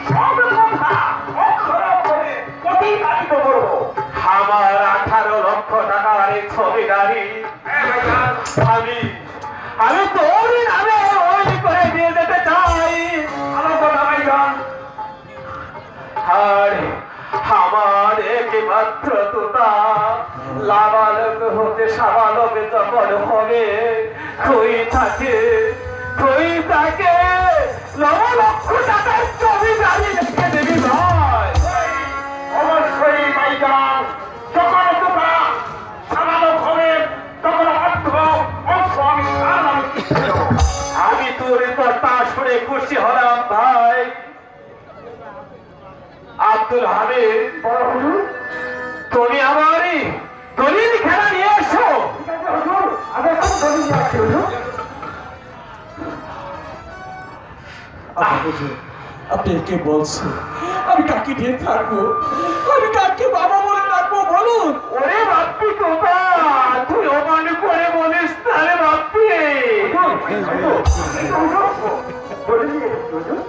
সব কথা অক্ষরে অক্ষরে প্রতিপালিত করবো। আমার 18 লক্ষ টাকার এই ছবি গাড়ি আমি আমি তোরই নামে ওই করে দিয়ে যেতে চাই। ভালো কথা ভাইজান। আর আমার একমাত্র তোতা লাবালক হতে সাবালক যখন হবে তুই তাকে 9 লক্ষ টাকার ছবি গাড়ি লিখে দিবি ভাই। অবশ্যই ভাইজান, যখন তোমরা সামালক হবে তখন অর্থ অংশ আমি তার নামে লিখে দেবো। আমি তোর কথা শুনে খুশি হলাম ভাই। আব্দুল হামিদ, বড় হুজুর, তুমি আমারই দলিল খেলা নিয়ে এসো। ঠিক আছে হুজুর, আমি এখন দলিল নিয়ে আসছি হুজুর। আপনি কে বলছেন? আমি কাকে দিয়ে থাকবো? আমি কাকে বাবা বলে ডাকবো বলুন? ওরে বাপ্পি তোতা, তুই অমান করে বলিস না রে বাপ্পি। হুজুর, হুজুর, দলিল নিয়ে এসেছি হুজুর।